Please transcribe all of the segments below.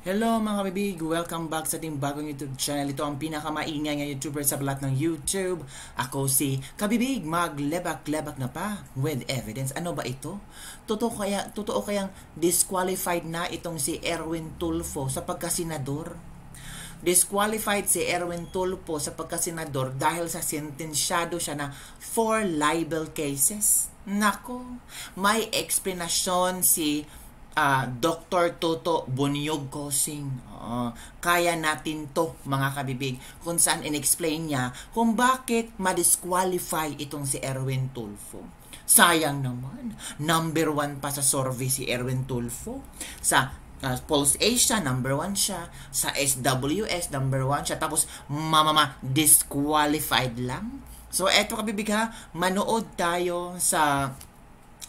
Hello mga kabibig! Welcome back sa ating bagong YouTube channel. Ito ang pinakamaingay ng YouTuber sa balat ng YouTube. Ako si Kabibig, maglebak-lebak na pa with evidence. Ano ba ito? Totoo kayang disqualified na itong si Erwin Tulfo sa pagkasenador? Disqualified si Erwin Tulfo sa pagkasenador dahil sa sentensyado siya na 4 libel cases. Nako, may eksplanasyon si Dr. Toto Bonyog Kosing. Kaya natin to mga kabibig, kung saan in-explain niya kung bakit ma-disqualify itong si Erwin Tulfo. Sayang naman, number 1 pa sa survey si Erwin Tulfo. Sa Pulse Asia, number 1 siya. Sa SWS, number 1 siya. Tapos, disqualified lang. So, eto kabibig ha, manood tayo sa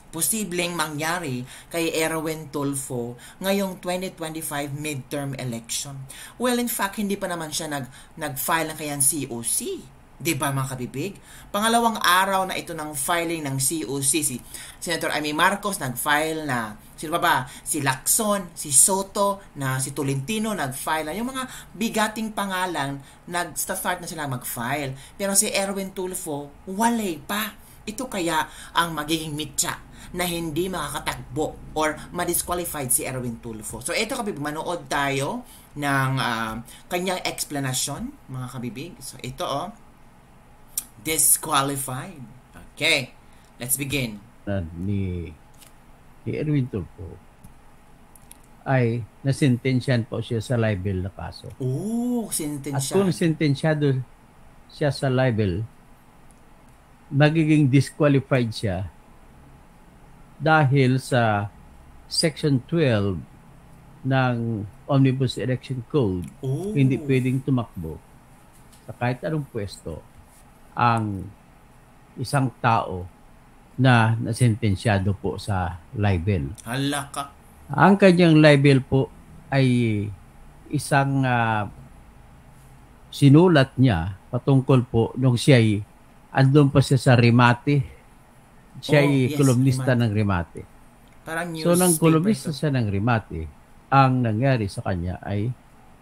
posibleng mangyari kay Erwin Tulfo ngayong 2025 midterm election. Well, in fact, hindi pa naman siya nag-file ng kayang COC. Diba mga kabibig? Pangalawang araw na ito ng filing ng COC. Si Senator Amy Marcos nag-file na. Sino ba? Si Lacson, si Soto, si Tolentino nag-file na. Yung mga bigating pangalan, nag-start na sila mag-file. Pero si Erwin Tulfo, walay pa. Ito kaya ang magiging mitya na hindi makakatagbo or ma-disqualified si Erwin Tulfo. So ito kabibig, manood tayo ng kanyang explanation, mga kabibig. So ito disqualified. Okay, let's begin. Ni Erwin Tulfo ay nasentensyahan po siya sa libel na kaso. Sentensya. At kung sentensyado siya sa libel, magiging disqualified siya dahil sa Section 12 ng Omnibus Election Code. Hindi pwedeng tumakbo sa kahit anong pwesto ang isang tao na nasentensyado po sa libel. Halaka. Ang kanyang libel po ay isang sinulat niya patungkol po nung siya'y andun pa siya sa Remate. Siya ay kolumnista ng Remate. So, nang kolumnista siya ng Remate, ang nangyari sa kanya ay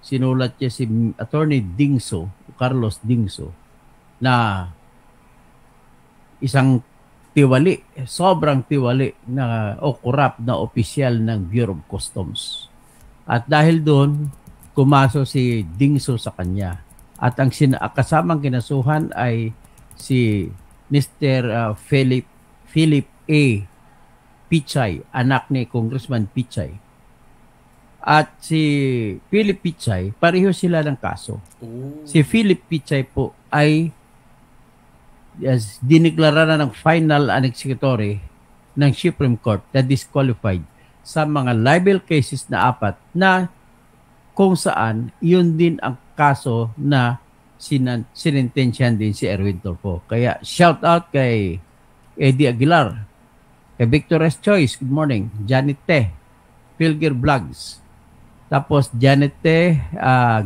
sinulat niya si Attorney Dingso, Carlos Dingso, na isang tiwali, sobrang tiwali na corrupt na opisyal ng Bureau of Customs. At dahil doon, kumaso si Dingso sa kanya. At ang kasamang kinasuhan ay si Mr. Philip A. Pichay, anak ni Congressman Pichay. At si Philip Pichay, pareho sila ng kaso. Si Philip Pichay po ay diniklara na ng final and executory ng Supreme Court na disqualified sa mga libel cases na 4 na kung saan yun din ang kaso na sinintensyahan din si Erwin Tulfo. Kaya shout out kay Eddie Aguilar, kay Victor S. Choice, good morning, Janet Te, Pilger Vlogs, tapos Janet Te,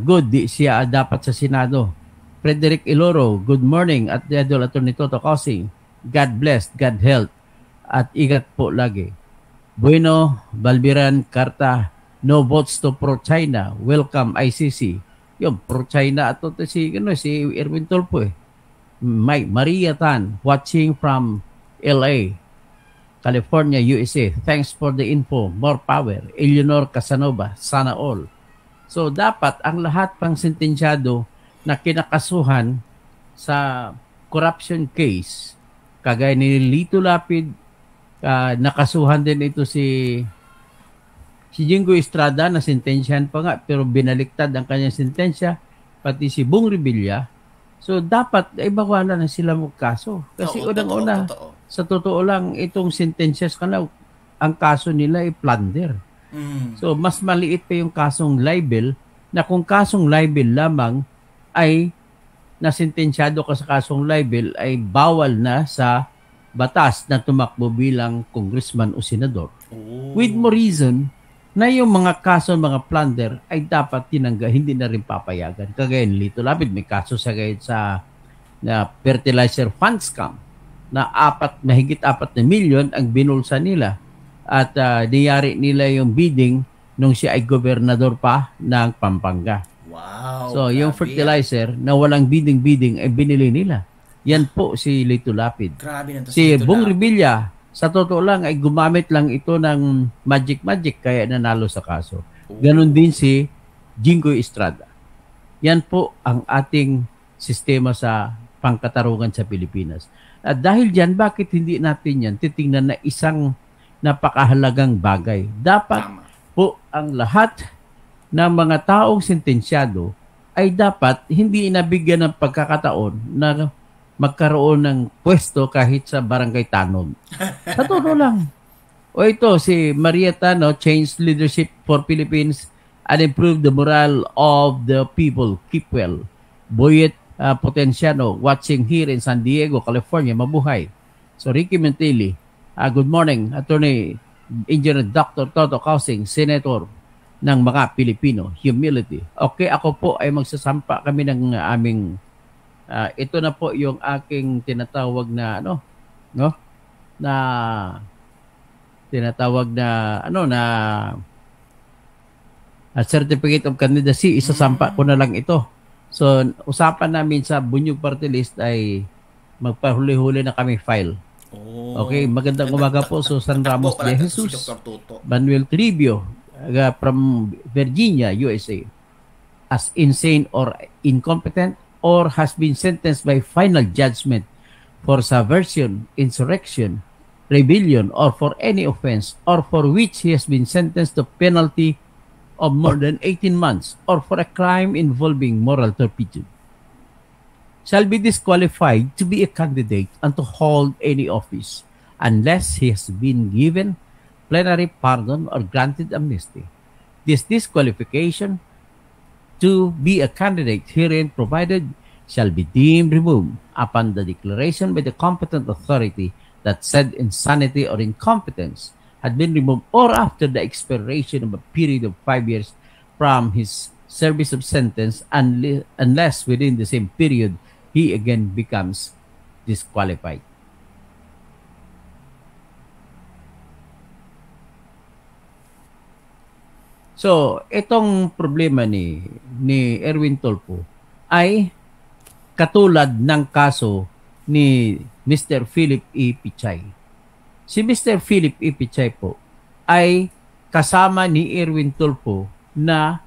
good, di siya dapat sa Senado. Frederick Iloro, good morning, at the Idol Attorney Toto Kosing, God bless, God help, at ingat po lagi. Bueno, Balbiran Karta, no votes to pro-China, welcome ICC. Yung pro-China at si Erwin Tulfo Maria Tan, watching from LA, California, USA. Thanks for the info. More power. Eleanor Casanova, sana all. So, dapat ang lahat pang sentensyado na kinakasuhan sa corruption case, kagaya ni Lito Lapid, nakasuhan din ito si Jingo Estrada na sentensyahan pa nga pero binaliktad ang kanyang sentensya, pati si Bong Revilla. So, dapat ay bawalan na sila magkaso. Kasi unang-una, sa totoo lang, itong sentences ang kaso nila ay plunder. So, mas maliit pa yung kasong libel na kung kasong libel lamang ay nasentensyado ka sa kasong libel ay bawal na sa batas na tumakbo bilang congressman o senador. With more reason na yung mga kaso, mga plunder ay dapat hindi na rin papayagan. Kagaya ni Lito Lapid, may kaso sa fertilizer fund scam na mahigit 4 na milyon ang binulsa nila at niyari nila yung bidding nung siya ay gobernador pa ng Pampanga. Wow. So, yung fertilizer na walang bidding-bidding ay binili nila. Yan po si Lito Lapid. Grabe na to Si Lito Bong Lapid. Revilla, sa totoo lang ay gumamit lang ito ng magic kaya nanalo sa kaso. Ganon din si Jinggoy Estrada. Yan po ang ating sistema sa pangkatarungan sa Pilipinas. At dahil dyan, bakit hindi natin yan titingnan na isang napakahalagang bagay? Dapat Tama. po ang lahat ng mga taong sentensyado ay dapat hindi inabigyan ng pagkakataon na magkaroon ng pwesto kahit sa barangay Tanog. Sa totoo lang. O ito, si Maria Tano, Change Leadership for Philippines and Improve the Morale of the People. Keep well. Boyet Potenciano, watching here in San Diego, California. Mabuhay. So, Ricky Mentili, good morning. Attorney Engineer Dr. Toto Kausing, Senator ng mga Pilipino. Humility. Okay, ako po ay magsasampa kami ng aming ito na po yung aking tinatawag na certificate of candidacy. Isasampa ko na lang ito. So, usapan namin sa Bunyog Party List ay magpahuli-huli na kami file. Okay, magandang umaga po, Susan Ramos de Jesus, Manuel Tribio from Virginia, USA. As insane or incompetent or has been sentenced by final judgment for subversion, insurrection, rebellion, or for any offense, or for which he has been sentenced to penalty of more than 18 months, or for a crime involving moral turpitude, shall be disqualified to be a candidate and to hold any office unless he has been given plenary pardon or granted amnesty. This disqualification to be a candidate herein provided shall be deemed removed upon the declaration by the competent authority that said insanity or incompetence had been removed or after the expiration of a period of 5 years from his service of sentence unless within the same period he again becomes disqualified. So, itong problema ni Erwin Tulfo ay katulad ng kaso ni Mr. Philip E. Pichay. Si Mr. Philip E. Pichay po ay kasama ni Erwin Tulfo na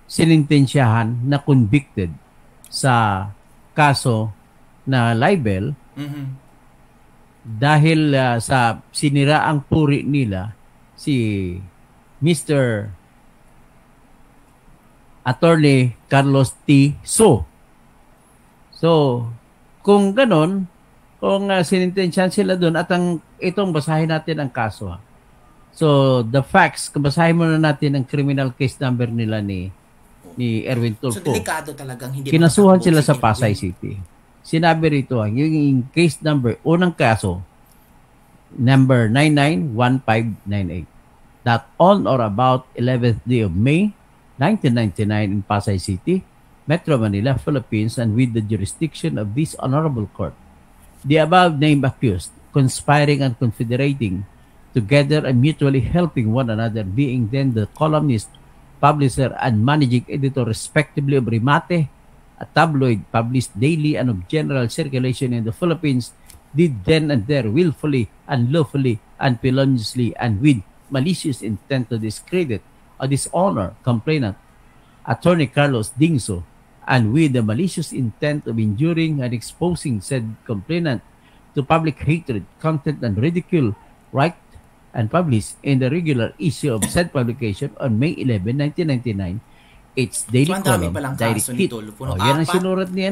sinintensyahan na convicted sa kaso na libel dahil sa siniraang puri nila si Mr. Attorney Carlos T. So, kung ganon, kung sinintensyahan sila doon at itong basahin natin ang kaso. So, the facts, basahin muna natin ang criminal case number nila ni Erwin Tulfo. So, delikado talagang hindi kinasuhan sila sa Pasay City. Sinabi rito, yung case number, unang kaso, number 991598. That on or about 11th day of May, 1999 in Pasay City, Metro Manila, Philippines, and with the jurisdiction of this honorable court. The above named accused, conspiring and confederating together and mutually helping one another, being then the columnist, publisher, and managing editor respectively of Remate, a tabloid published daily and of general circulation in the Philippines, did then and there willfully, unlawfully, and feloniously, and with malicious intent to discredit or dishonor complainant, Attorney Carlos Dingso, and with the malicious intent of injuring and exposing said complainant to public hatred, contempt, and ridicule, write and published in the regular issue of said publication on May 11, 1999, its daily column, Direct Hit. Yan ang sinurat ni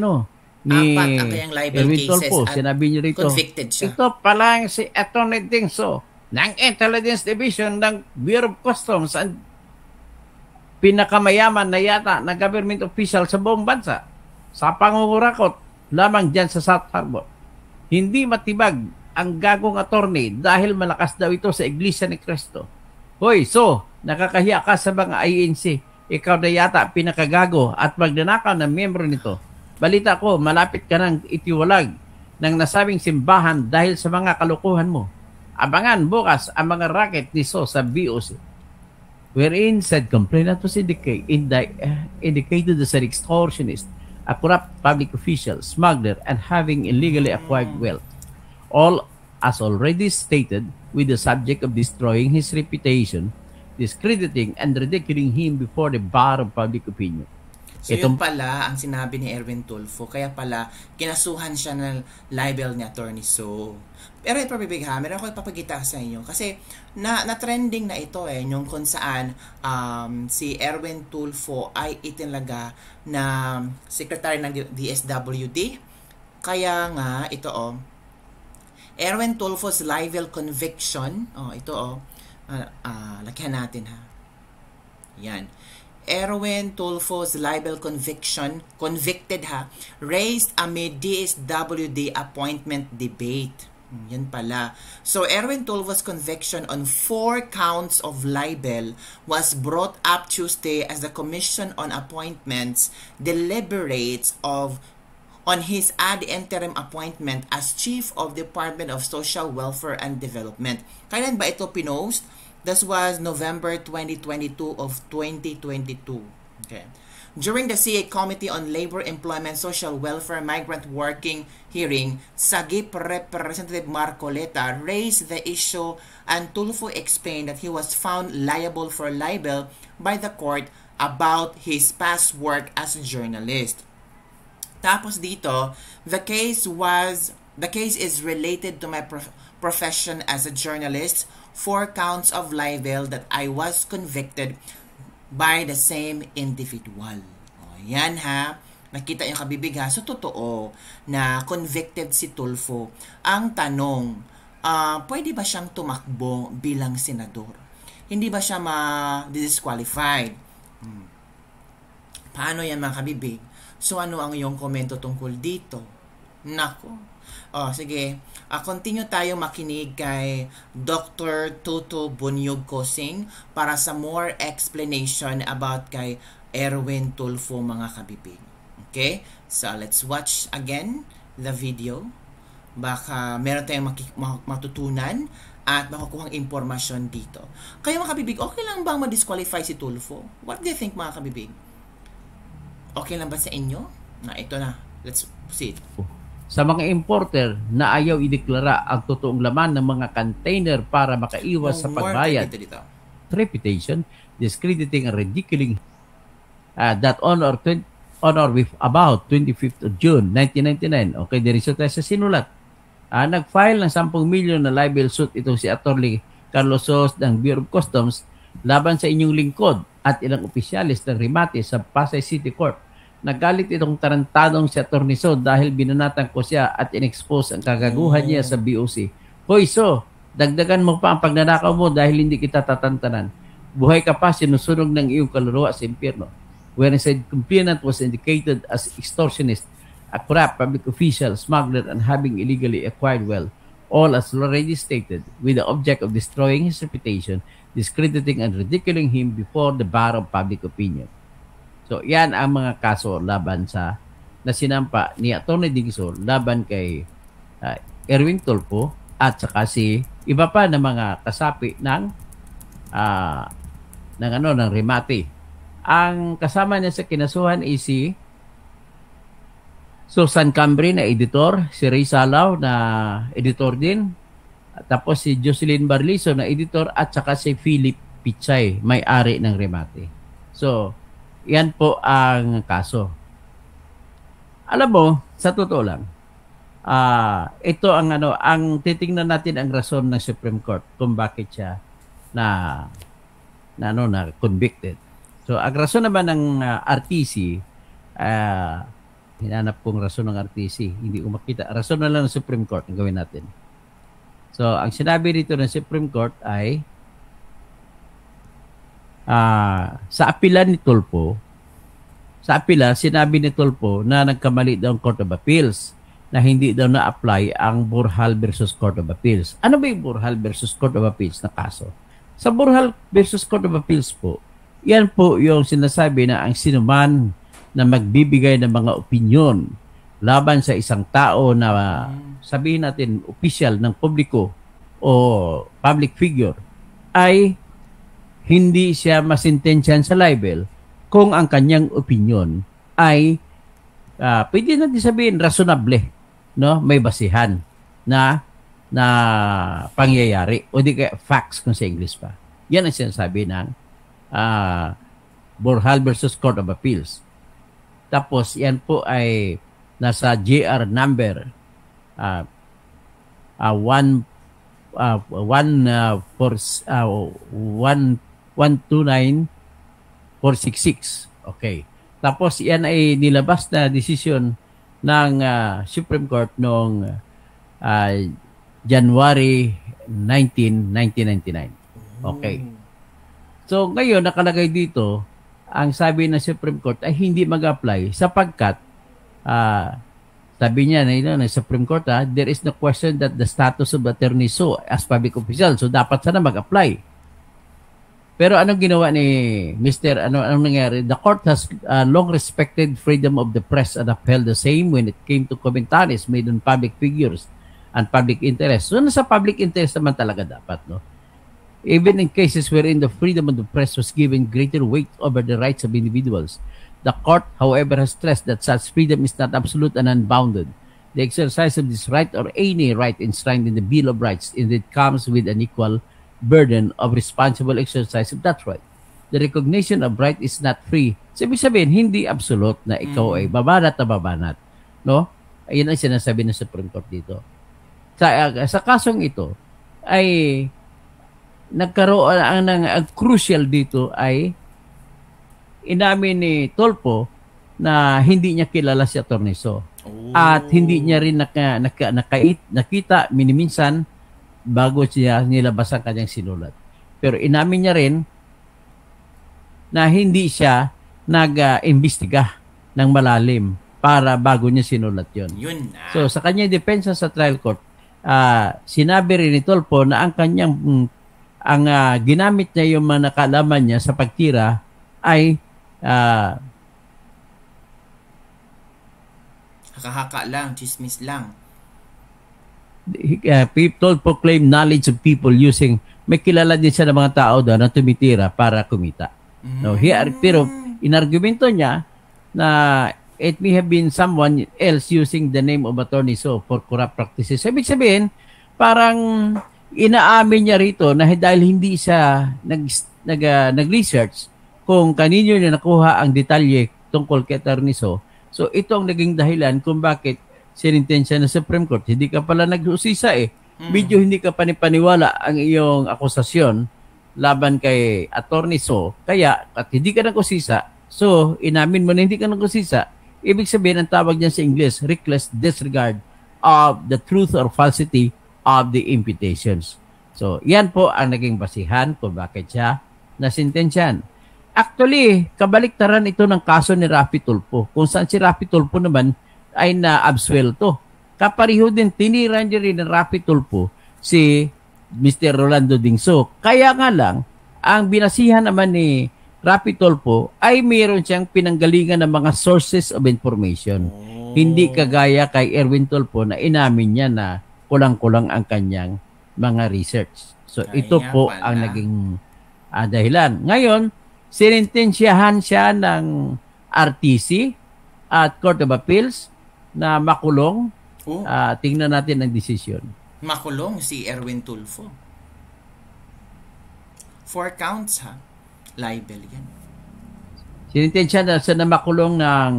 Erwin Tulfo. Sinabi niyo rito, ito pa lang si Attorney Dingso ng Intelligence Division ng Bureau of Customs and pinakamayaman na yata na government official sa buong bansa sa pangungurakot lamang dyan sa South Harbor. Hindi matibag ang gagong attorney dahil malakas daw ito sa Iglesia ni Cristo. Hoy, so, nakakahiya ka sa mga INC. Ikaw na yata pinakagago at magnanakaw ng miyembro nito. Balita ko, malapit ka ng itiwalag ng nasabing simbahan dahil sa mga kalukuhan mo. Abangan bukas ang mga racket ni So sa BOC. wherein said complainant was indicated as an extortionist, a corrupt public official, smuggler, and having illegally acquired wealth. All, as already stated, with the subject of destroying his reputation, discrediting and ridiculing him before the bar of public opinion. So yun pala ang sinabi ni Erwin Tulfo. Kaya pala kinasuhan siya ng libel ni Attorney So. Pero ito bibig ha, meron ako ipapagita sa inyo. Kasi na-trending na ito yung kung saan si Erwin Tulfo ay itinaga na secretary ng DSWD. Kaya nga ito Erwin Tulfo's libel conviction. Lakihan natin ha. Yan. Erwin Tulfo's libel convicted raised amid DSWD appointment debate. Yan pala. So, Erwin Tulfo's conviction on 4 counts of libel was brought up Tuesday as the Commission on Appointments deliberates on his ad interim appointment as Chief of Department of Social Welfare and Development. Kailan ba ito pinost? This was November 2022 of 2022. Okay. During the CA Committee on Labor, Employment, Social Welfare, Migrant Working hearing, SAGIP Representative Marcoleta raised the issue and Tulfo explained that he was found liable for libel by the court about his past work as a journalist. Tapos dito, the case is related to my profession as a journalist. 4 counts of libel that I was convicted by the same individual. Yan ha. Nakita yung kabibig ha. So, totoo na convicted si Tulfo. Ang tanong, pwede ba siyang tumakbo bilang senador? Hindi ba siya ma-disqualified? Paano yan mga kabibig? So, ano ang iyong komento tungkol dito? Nako. Sige. Continue tayo makinig kay Dr. Toto Bunyog Kosing para sa more explanation about kay Erwin Tulfo mga kabibig. Okay? So, let's watch again the video. Baka meron tayong matutunan at makukuhang impormasyon dito. Kayo mga kabibig, okay lang bang ma-disqualify si Tulfo? What do you think mga kabibig? Okay lang ba sa inyo? Ito na. Let's proceed. Sa mga importer na ayaw ideklara ang totoong laman ng mga container para makaiwas sa pagbayad, reputation, discrediting and ridiculing that on or with about 25th of June 1999. Okay, diretso tayo sa sinulat. Nag-file ng 10 milyon na libel suit itong si Atty. Carlos Sos ng Bureau of Customs laban sa inyong lingkod at ilang opisyalis ng Rimate sa Pasay City Court. Nagalit itong tarantadong si Atty. So dahil binanatan ko siya at in-expose ang kagaguhan niya sa BOC. Hoy So, dagdagan mo pa ang pagnanakaw mo dahil hindi kita tatantanan. Buhay ka pa, sinusunog ng iyong kaluluwa sa impyerno. When said complainant was indicated as extortionist, a corrupt public official, smuggler, and having illegally acquired wealth, all as already stated, with the object of destroying his reputation, discrediting and ridiculing him before the bar of public opinion. So, yan ang mga kaso laban na sinampa ni Atty. Dingson laban kay Erwin Tulfo at saka si iba pa na mga kasapi ng Rimate. Ang kasama niya sa kinasuhan ay si Susan Cambry na editor, si Ray Salaw na editor din, tapos si Jocelyn Barliso na editor at saka si Philip Pichay, may-ari ng Rimate. So, yan po ang kaso. Alam mo, sa totoo lang, ito ang titingnan natin ang rason ng Supreme Court kung bakit siya na convicted. So, ang rason naman ng RTC, hinanap kong rason ng RTC, hindi ko makita. Rason na lang ng Supreme Court ang gawin natin. So, ang sinabi dito ng Supreme Court ay sa apila ni Tulfo, sinabi ni Tulfo na nagkamali daw ang Court of Appeals na hindi daw na-apply ang Burhal versus Court of Appeals. Ano ba yung Burhal versus Court of Appeals na kaso? Sa Burhal versus Court of Appeals po, yan po yung sinasabi na ang sinuman na magbibigay ng mga opinyon laban sa isang tao na sabihin natin official ng publiko o public figure ay hindi siya masintensyahan sa libel kung ang kanyang opinion ay pwede natin sabihin rationable, no? May basihan na pangyayari o di kaya facts kung sa English pa. Yan ang sinasabi ng Borjal versus Court of Appeals. Tapos yan po ay nasa JR number 129,466. Okay. Tapos yan ay nilabas na desisyon ng Supreme Court noong January 19, 1999. Okay. So ngayon nakalagay dito, ang sabi ng Supreme Court ay hindi mag-apply sapagkat sabi niya na Supreme Court, there is no question that the status of attorney so as public official. So dapat sana mag-apply. Pero anong ginawa ni Mr. Anong nangyari? The court has long respected freedom of the press and upheld the same when it came to commentaries made on public figures and public interest. So nasa public interest naman talaga dapat, no? Even in cases wherein the freedom of the press was given greater weight over the rights of individuals. The court, however, has stressed that such freedom is not absolute and unbounded. The exercise of this right or any right enshrined in the Bill of Rights indeed comes with an equal burden of responsible exercise of that right. The recognition of right is not free. So, ibig sabihin, hindi absolute na ikaw ay babanat na babanat. No? Ayun ang sinasabi ng Supreme Court dito. Sa kasong ito, ay nagkaroon ang crucial dito ay inamin ni Tolpo na hindi niya kilala si Atty. So. At hindi niya rin nakita miniminsan bago siya nilabas ang kanyang sinulat. Pero inamin niya rin na hindi siya nag-imbestiga ng malalim para bago niya sinulat yon. So sa kanyang depensa sa trial court, sinabi rin ni Tolpo na ang kanyang ginamit niya yung mga nakalaman niya sa pagtira ay haka-haka lang, chismis lang. Tolpo claim knowledge of people using, may kilala din siya ng mga tao doon na tumitira para kumita. No, pero inargumento niya na it may have been someone else using the name of attorney so for corrupt practices. Ibig sabihin, parang inaamin niya rito na dahil hindi siya nag-research kung kanino niya nakuha ang detalye tungkol kay Atty. So ito ang naging dahilan kung bakit sinintensya ng Supreme Court. Hindi ka pala nag-usisa Medyo hindi ka panipaniwala ang iyong akusasyon laban kay Atty. So. Kaya, at hindi ka nag-usisa, so inamin mo na hindi ka nag-usisa, ibig sabihin ang tawag niya sa English, reckless disregard of the truth or falsity of the imputations. So, yan po ang naging basihan kung bakit siya nasintensyahan. Actually, kabaliktaran ito ng kaso ni Raffy Tulfo. Kung saan si Raffy Tulfo naman ay na-absuelto. Kapariho din, tinira niya rin ng Raffy Tulfo si Mr. Rolando Dingso. Kaya nga lang, ang binasihan naman ni Raffy Tulfo ay mayroon siyang pinanggalingan ng mga sources of information. Hindi kagaya kay Erwin Tulfo na inamin niya na kulang-kulang ang kanyang mga research. So, ito po ang naging dahilan. Ngayon, sinintensyahan siya ng RTC at Court of Appeals na makulong. Tingnan natin ang desisyon. Makulong si Erwin Tulfo. 4 counts libel yan. Sinintensyahan siya na makulong ng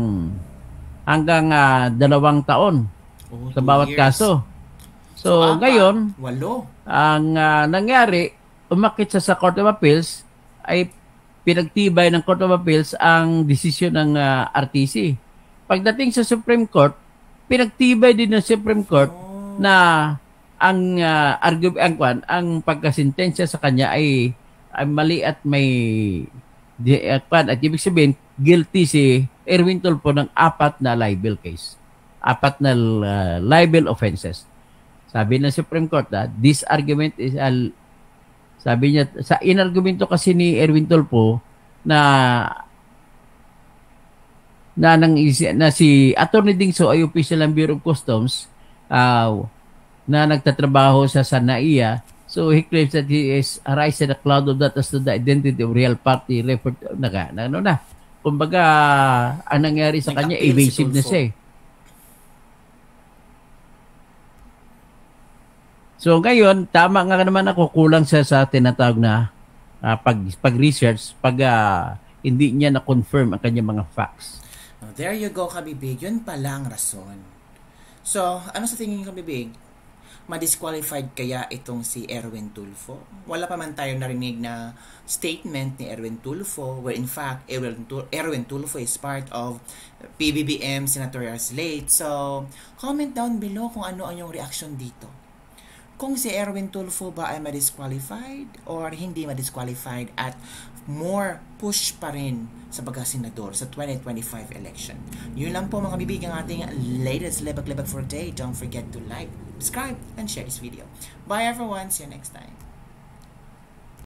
hanggang 2 taon sa bawat kaso. So ngayon, 8. Ang nangyari, umakit siya sa Court of Appeals ay pinagtibay ng Court of Appeals ang desisyon ng RTC. Pagdating sa Supreme Court, pinagtibay din ng Supreme Court na ang pagkasintensya sa kanya ay mali at may at ibig sabihin guilty si Erwin Tulfo ng 4 na libel case. 4 na libel offenses. Sabi ng Supreme Court this argument is sabi niya, sa inargumento kasi ni Erwin Tulfo na si Atty. Dingso ay official ng Bureau of Customs na nagtatrabaho sa NAIA. So he claims that he is arise in a cloud of that as to the identity of real party referred to, ano na. Kumbaga, ang nangyari sa kanya, Nag-appeal si evasive na Tulfo. siya eh. So ngayon, tama nga naman ako, kulang siya sa tinatawag na pag-research, hindi niya na-confirm ang kanyang mga facts. Oh, there you go, Kabibig. Yun pala ang rason. So, ano sa tingin niyo, Kabibig? Ma-disqualified kaya itong si Erwin Tulfo? Wala pa man tayo narinig na statement ni Erwin Tulfo where in fact Erwin Tulfo is part of PBBM senatorial slate. So, comment down below kung ano ang yung reaction dito. Kung si Erwin Tulfo ba ay ma-disqualified or hindi ma-disqualified at more push pa rin sa pagkasenador sa 2025 election. Yun lang po mga kabibig ang ating latest lebak-lebak for today. Don't forget to like, subscribe, and share this video. Bye everyone. See you next time.